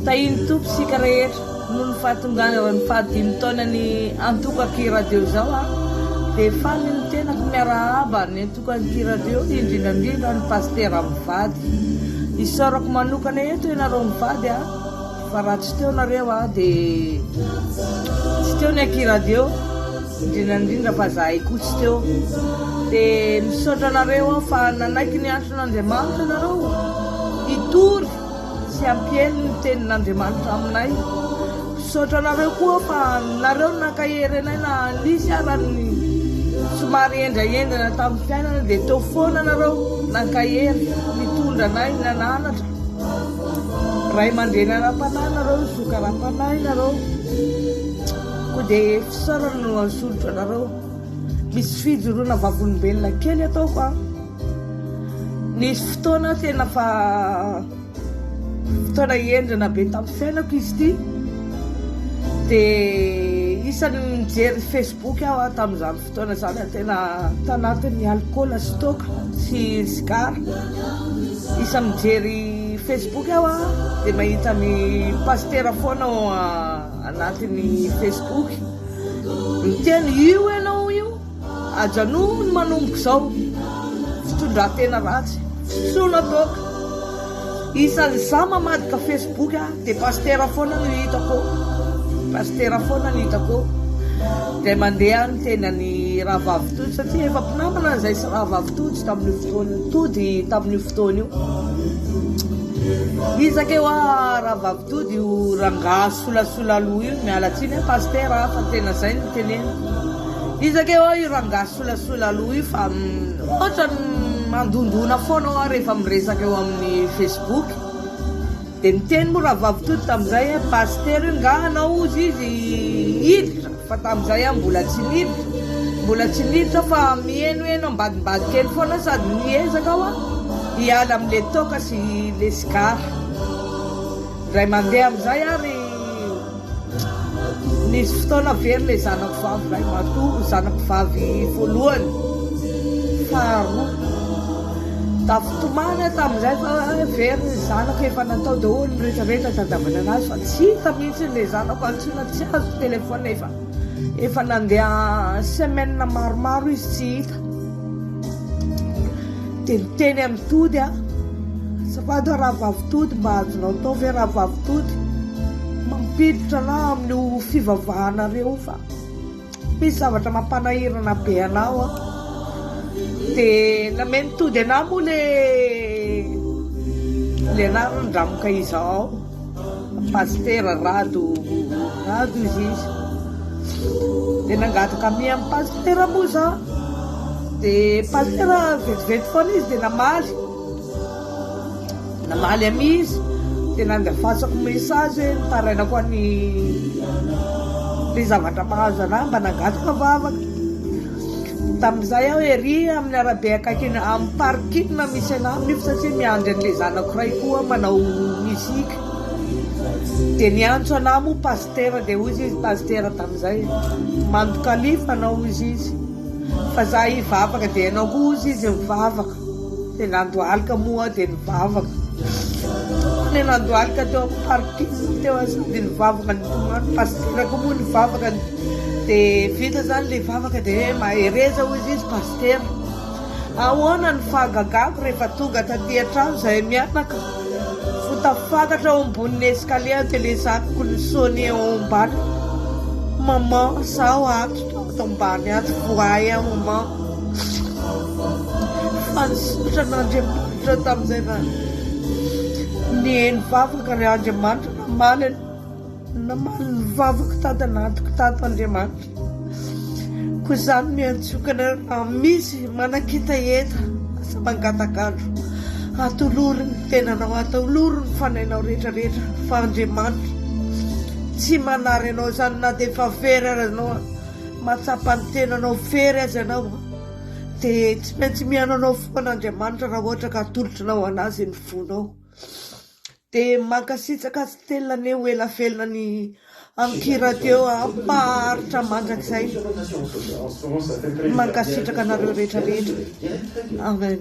tahiny tompo sika rehetra noho ny fahatongana ny fahadimy taona ny antokaky radio zao dia faly ny tenako miarahaba ny antokaky radio indrindrandrindra ny pastera mivady isaorako manokana eto ianareo mivady fa raha tsy teo nareo dia tsy teo ny aky radio indrindrandrindra fa zahay koa tsy teo dia misaotra anareo fa nanaiky ny antron'Andriamanitra nareo hitory sy hampieny ny tenin'Andriamanitra aminay. Misaotra anareo koa fa nareo nankahery anay na nisy arany somary endraendrana tamin'ny fiainana dia teo foana nareo nankahery mitondra anay nananatra ray aman-dreny ara-panahy nareo zoka ara-panahy nareo koa dia fisaorana no ansolotra nareo. Misy fijoroana vavolombelona kely ataoko nisy fotoana tena fa fotoana endrana be tamin'ny fiainako izy ity dia isany mijery Facebook aho tamin'izany fotoana zany tena tanatin'ny alcool sy toaka sy sigara. Isa mijery Facebook aho dia mahita ny pastera foana ao anatin'ny Facebook miteny io ianao io ajano ny manomboka izao fitondran-tena ratsy fisoana toaka. Isan'ny za mamadika Facebook dia pastera foana no hitako pastera foana no hitako dia mandeha ny tenany rahavavitody satria efa mpinamana izay sy rahavavitody tamin'io fotoana tody tamin'io fotoana io. Izaka eo rahavavitody io rangahy solasola aloha io miala tsiny pastera fa tena izay no tenena. Izaka eo io rangahy solasola aloha io fa ohatra mandondona foana rehefa miresaka eo amin'ny Facebook dia miteny moa rahavavitody tamin'izay pastera io nga anao izy hiditra fa tamin'izay mbola tsy niditra fa mienoeno ambadimbady kely foana sady miezaka aho hiala amin'le toaka sy le sigara. Ray mandeha amin'izay ary nisy fotoana very le zanako vavy ray matoa zanako vavy voalohany faharoa tafitomana tamin'izay fa very zanako efa natao daholo ny rehetrarehetra tadavana anazy fa tsy hita mihitsy le zanako antsoina tsy azo telefona efa nandeha semaine maromaro izy tsy hita dia miteny amin'ny tody safady rahavavitody mba azonao tao ve rahavavitody mampiditra na amin'ny fivavahanareo fa misy zavatra mampanahirana be anao dia nameny tody anao moa le anaran-dramoka izao pastera rado izy dia nangataka mi amin'ny pastera moa za dia pastera vetivety foana izy dia namaly amizy dia nandefasako message nitarainako any le zavatra mahazo anahy mba nangataka vavaka. Tamin'izay aho ery amin'ny arabe akaikiny amin'ny parkina misy anahy amin'io satria miandry an'le zanako ray koa manao mizika dia niantso anahy moa pastera dia hozy izy pastera tamin'izay mandokalifa anao izy fa za hivavaka dia anao koa ozy izy mivavaka dia nandohalika moa dia nivavaka ny nandohalika teo amin'ny parkina teo sady nivavaka ny pasterako moa nivavaka dia vita zany le vavaka dia mahereza hozy izy pastera ahoana ny fahagagako rehefa tonga taty an-trano zahay mianaka fotafakatra ao ambonin'ny escalier dia le zakoko ny sony ao ambany maman zaho ato tao ambany ato voay maman fa nisotra n'Andriamanitra tamin'izay nieny vavaka ry Andriamanitra namaly ny vavaka tato anatiko tato Andriamanitra koa izany miantsokana raha misy manakita eta asa mangatakandro atolory ny tenanao atolory ny fanainao rehetrarehetra fa Andriamanitra tsy manary anao zany na dia efa very ary anao matsapa ny tenanao very azy anao dia tsy maintsy miananao foana Andriamanitra raha ohatra ka atolotranao anazy ny fonao. Dia mankasitraka sy telona ny ho elafelona ny ankira teo maharitra mandrakizay mankasitraka anareo rehetrarehetra. Amen.